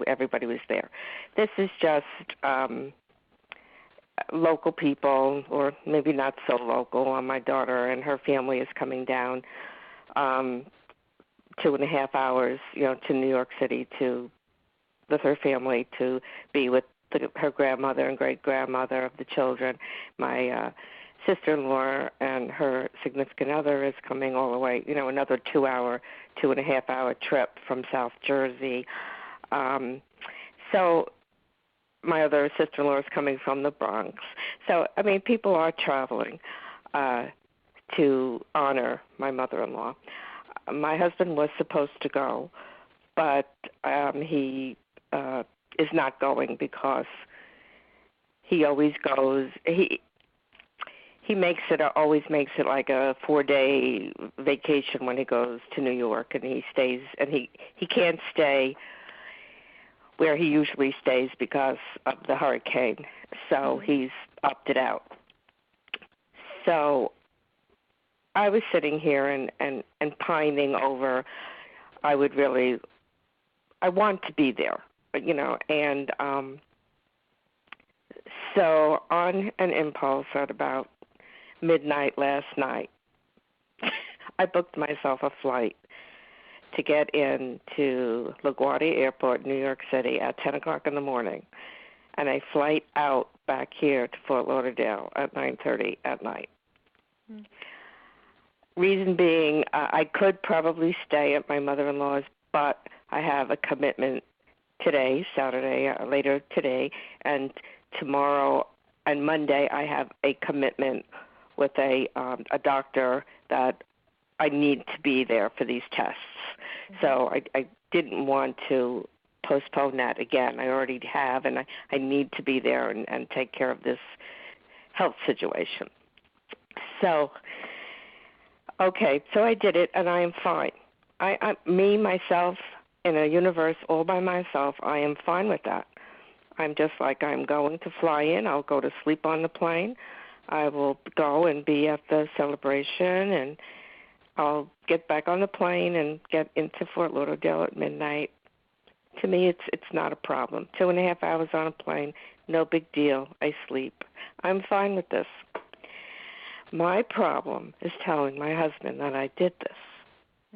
everybody was there. This is just local people, or maybe not so local. My daughter and her family is coming down 2.5 hours, to New York City with her family to be with her grandmother and great-grandmother of the children. My sister-in-law and her significant other is coming all the way, another 2.5 hour trip from South Jersey. So my other sister-in-law is coming from the Bronx. So, people are traveling to honor my mother-in-law. My husband was supposed to go, but he is not going because he always goes. He always makes it like a 4-day vacation when he goes to New York, and he stays, and he can't stay where he usually stays because of the hurricane, so he's opted out. So I was sitting here and pining over, I want to be there, and so on an impulse at about midnight last night, I booked myself a flight to get into LaGuardia Airport, New York City at 10 o'clock in the morning, and a flight out back here to Fort Lauderdale at 9:30 at night. Mm-hmm. Reason being, I could probably stay at my mother-in-law's, but I have a commitment today, Saturday, later today, and tomorrow and Monday I have a commitment with a doctor that I need to be there for these tests. Mm-hmm. So I didn't want to postpone that again. I already have, and I need to be there and take care of this health situation. So, okay, so I did it, and I am fine. Myself, in a universe all by myself, I am fine with that. I'm just like, I'm going to fly in. I'll go to sleep on the plane. I will go and be at the celebration, and I'll get back on the plane and get into Fort Lauderdale at midnight. To me, it's not a problem. 2.5 hours on a plane, no big deal. I sleep. I'm fine with this. My problem is telling my husband that I did this.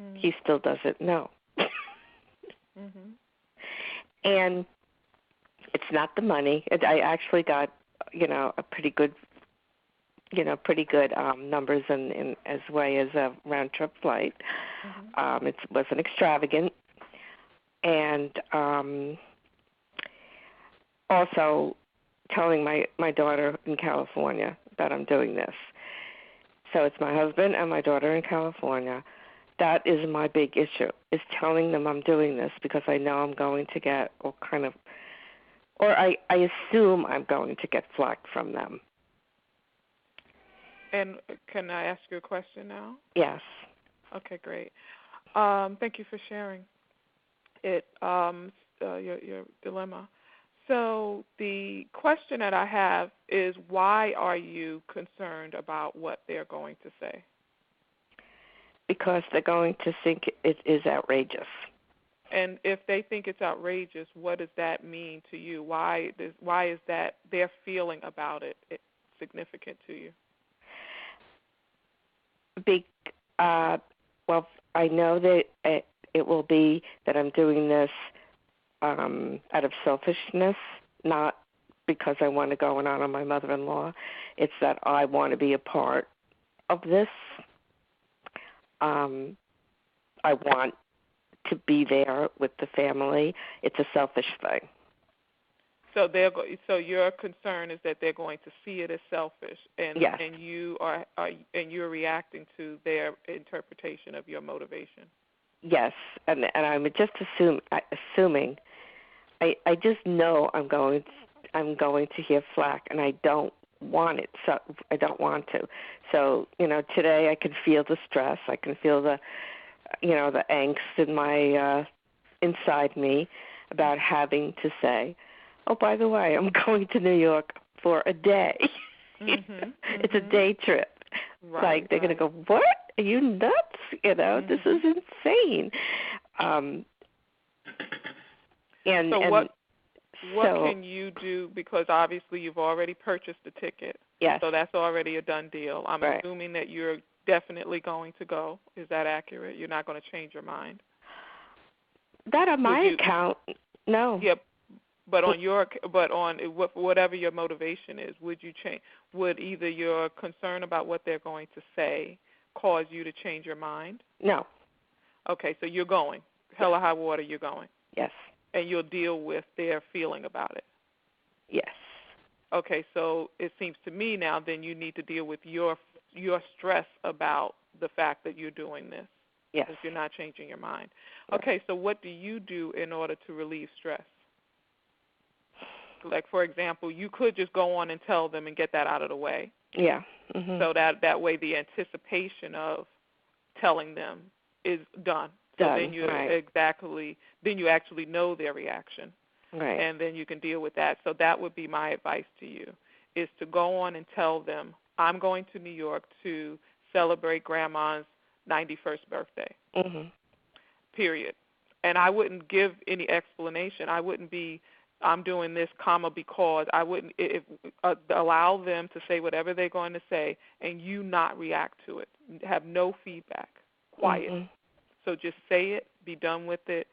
Mm-hmm. He still doesn't know. Mm-hmm. And it's not the money. I actually got, a pretty good numbers in as way as a round trip flight. Mm-hmm. It wasn't extravagant, and also telling my daughter in California that I'm doing this. So it's my husband and my daughter in California. That is my big issue, is telling them I'm doing this because I know I'm going to get all kind of, or I assume I'm going to get flack from them. And can I ask you a question now? Yes. Okay, great. Thank you for sharing it, your dilemma. So the question that I have is, why are you concerned about what they're going to say? Because they're going to think it is outrageous. And if they think it's outrageous, what does that mean to you? Why is that their feeling about it significant to you? Well, I know that it will be that I'm doing this out of selfishness, not because I want to go and honor my mother-in-law. It's that I want to be a part of this. I want to be there with the family. It's a selfish thing. So your concern is that they're going to see it as selfish, and yes. And you're reacting to their interpretation of your motivation. Yes, and I'm just assuming. I just know I'm going to hear flack, and I don't want it. So I don't want to. So today I can feel the stress. I can feel the the angst in my inside me about having to say, oh, by the way, I'm going to New York for a day. Mm-hmm, it's a day trip. Right, they're going to go, what? Are you nuts? Mm-hmm. This is insane. And So and what so can you do? Because obviously you've already purchased the ticket. yes, So that's already a done deal. I'm right. assuming that you're definitely going to go. Is that accurate? You're not going to change your mind? That on Would my you? account, no. Yeah, but on whatever your motivation is, would you change? Would either your concern about what they're going to say cause you to change your mind? No. Okay, so you're going. Hell or high water, you're going. Yes. And you'll deal with their feeling about it. Yes. Okay, so it seems to me now then you need to deal with your stress about the fact that you're doing this. Yes. If you're not changing your mind. Right. Okay, so what do you do in order to relieve stress? Like, for example, you could just go on and tell them and get that out of the way. Yeah. Mm-hmm. So that way the anticipation of telling them is done. So Done. then you Right. then you actually know their reaction. Right. And then you can deal with that. So that would be my advice to you, is to go on and tell them, I'm going to New York to celebrate Grandma's 91st birthday, Mm-hmm. period. And I wouldn't give any explanation. I wouldn't be, I'm doing this, comma, because. I wouldn't allow them to say whatever they're going to say and you not react to it. Have no feedback. Quiet. Mm-hmm. So just say it, be done with it.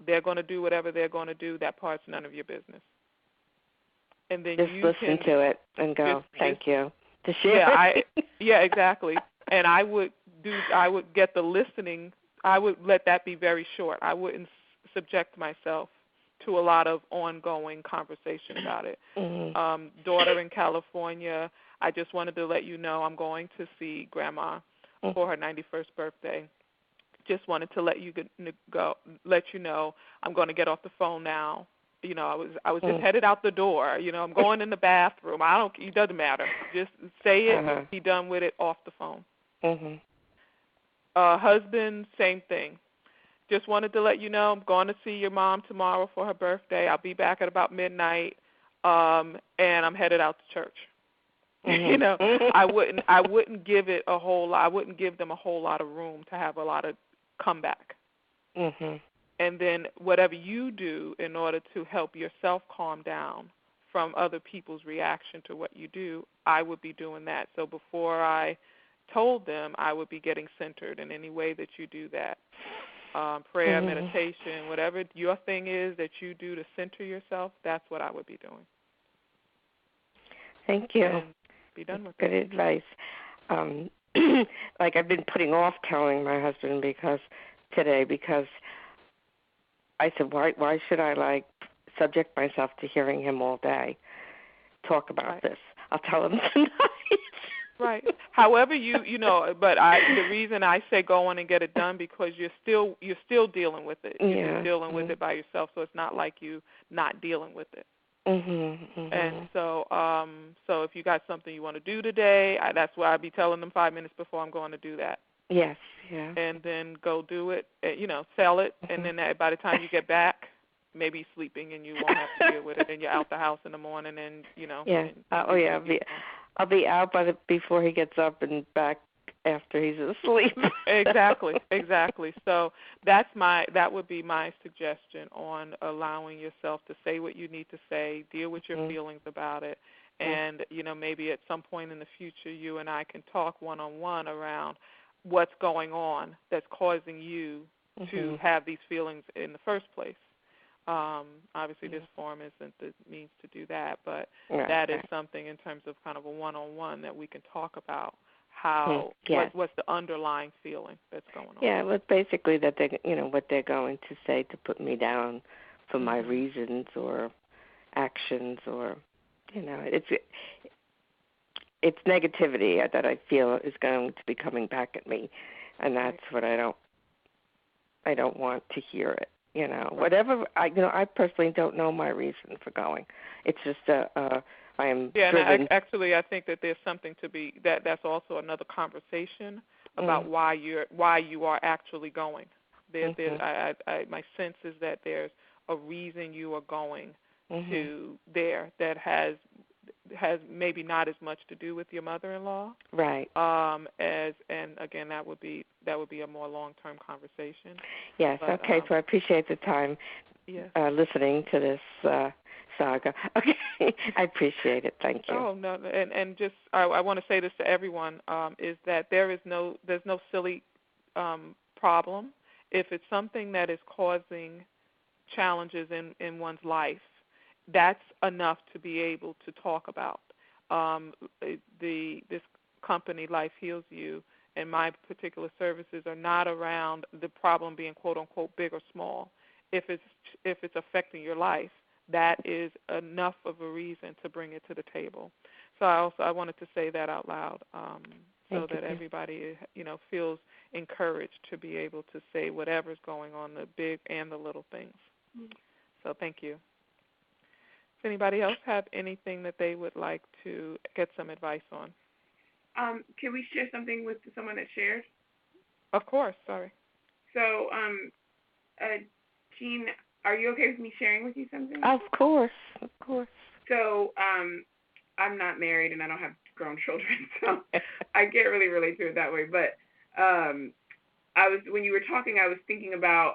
They're going to do whatever they're going to do. That part's none of your business. And then Just you listen can to it and go, thank you. To share. Yeah, exactly. And I would get the listening. I would let that be very short. I wouldn't subject myself to a lot of ongoing conversation about it. Mm-hmm. Daughter in California, I just wanted to let you know I'm going to see Grandma for her 91st birthday. Just wanted to let you know I'm going to get off the phone now. You know, I was just headed out the door. You know, I'm going in the bathroom. It doesn't matter. Just say it, be done with it, off the phone. Mm-hmm. Husband, same thing. Just wanted to let you know I'm going to see your mom tomorrow for her birthday. I'll be back at about midnight, and I'm headed out to church. Mm-hmm. You know, I wouldn't give it a whole lot. I wouldn't give them a whole lot of room to have a lot of comeback. Mm-hmm. And then whatever you do in order to help yourself calm down from other people's reaction to what you do, I would be doing that. So before I told them, I would be getting centered in any way that you do that. Prayer, meditation, whatever your thing is that you do to center yourself, that's what I would be doing. Thank you. And be done with Good it. advice. Like I've been putting off telling my husband because I said, why should I subject myself to hearing him all day talk about this? I'll tell him tonight. Right. However, but the reason I say go on and get it done because you're still dealing with it. You're just dealing with it by yourself, so it's not like you not dealing with it. Mm-hmm, mm-hmm. And so if you got something you want to do today, that's why I'd be telling them 5 minutes before I'm going to do that. Yes, yeah. And then go do it, sell it, and then by the time you get back, maybe sleeping and you won't have to deal with it, and you're out the house in the morning and, Yeah. I'll be out before he gets up and back after he's asleep. Exactly. So that would be my suggestion on allowing yourself to say what you need to say, deal with your feelings about it, and, maybe at some point in the future you and I can talk one-on-one around what's going on that's causing you to have these feelings in the first place. Obviously, this forum isn't the means to do that, but that is something in terms of kind of a one-on-one that we can talk about how what's the underlying feeling that's going on. Yeah, well, it's basically that what they're going to say to put me down for my reasons or actions or it's negativity that I feel is going to be coming back at me, and that's what I don't want to hear it. Whatever I personally don't know my reason for going. It's just I am driven. And I think that there's something to be that's also another conversation about why you are actually going. My sense is that there's a reason you are going to there that has maybe not as much to do with your mother-in-law, right? And again, that would be a more long-term conversation. Yes. But, okay. So I appreciate the time. Yes. listening to this saga. Okay, I appreciate it. Thank you. Oh no, and just I want to say this to everyone is that there's no silly problem. If it's something that is causing challenges in one's life, that's enough to be able to talk about. This company, Life Heals You, and my particular services are not around the problem being quote unquote big or small. If it's affecting your life, that is enough of a reason to bring it to the table. So I wanted to say that out loud, so that everybody feels encouraged to be able to say whatever's going on, the big and the little things. So thank you. Does anybody else have anything that they would like to get some advice on? Can we share something with someone that shared? Of course. Sorry. So, Jean, are you okay with me sharing with you something? Of course. So, I'm not married and I don't have grown children, so I can't really relate to it that way. But when you were talking, I was thinking about,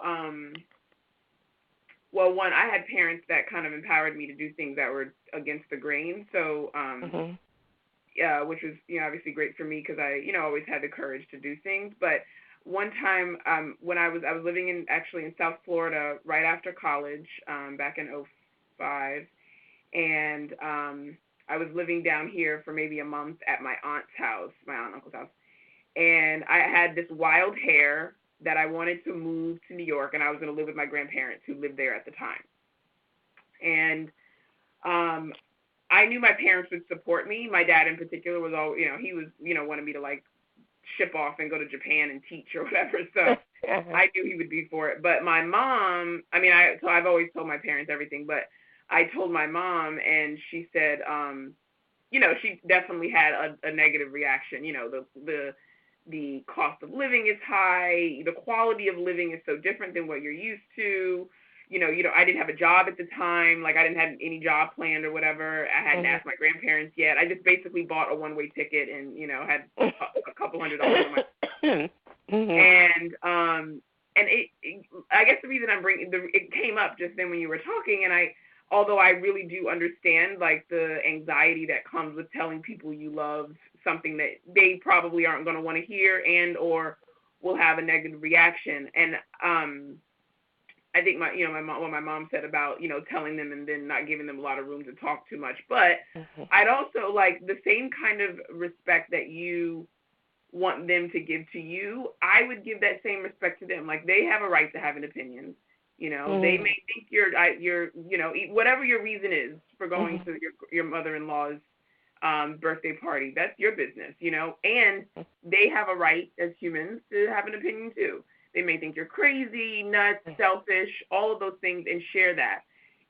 well, one, I had parents that kind of empowered me to do things that were against the grain. So, which was obviously great for me because I always had the courage to do things. But one time when I was living in South Florida right after college back in 2005, and I was living down here for maybe a month at my aunt and uncle's house, and I had this wild hair that I wanted to move to New York, and I was going to live with my grandparents who lived there at the time. And I knew my parents would support me. My dad in particular was he was, wanted me to like ship off and go to Japan and teach or whatever. So I knew he would be for it. But my mom, so I've always told my parents everything, but I told my mom and she said, she definitely had a negative reaction. The cost of living is high. The quality of living is so different than what you're used to. I didn't have a job at the time. Like I didn't have any job planned or whatever. I hadn't asked my grandparents yet. I just basically bought a one-way ticket and, had a couple $100 on my and it I guess the reason I'm bringing it came up just then when you were talking, and although I really do understand like the anxiety that comes with telling people you love something that they probably aren't going to want to hear and or will have a negative reaction. And I think my mom, what my mom said about, telling them and then not giving them a lot of room to talk too much. But I'd also like the same kind of respect that you want them to give to you. I would give that same respect to them. Like they have a right to have an opinion. They may think you're, whatever your reason is for going to your mother-in-law's birthday party, that's your business, and they have a right as humans to have an opinion too. They may think you're crazy, nuts, selfish, all of those things, and share that.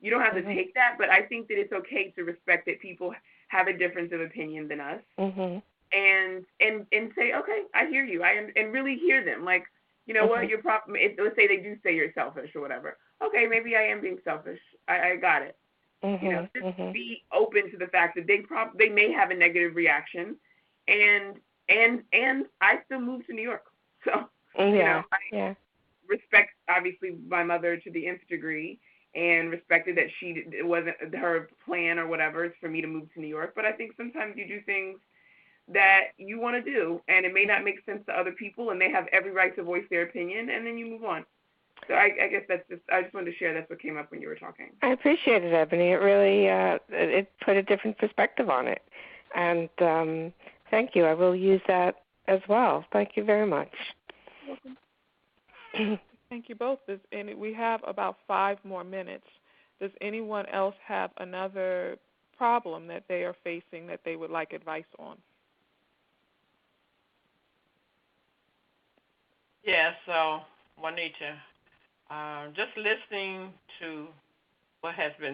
You don't have to take that, but I think that it's okay to respect that people have a difference of opinion than us, and say, okay, I hear you, and really hear them. Like, what your problem? Let's say they do say you're selfish or whatever. Okay, maybe I am being selfish. I got it. Just be open to the fact that they may have a negative reaction, and I still moved to New York, so. I respect, obviously, my mother to the nth degree and respected that it wasn't her plan or whatever for me to move to New York. But I think sometimes you do things that you want to do, and it may not make sense to other people, and they have every right to voice their opinion, and then you move on. So I guess I just wanted to share that's what came up when you were talking. I appreciate it, Ebony. It really it put a different perspective on it. And thank you. I will use that as well. Thank you very much. Welcome. Thank you both. And we have about 5 more minutes. Does anyone else have another problem that they are facing that they would like advice on? Yeah, so Juanita, just listening to what has been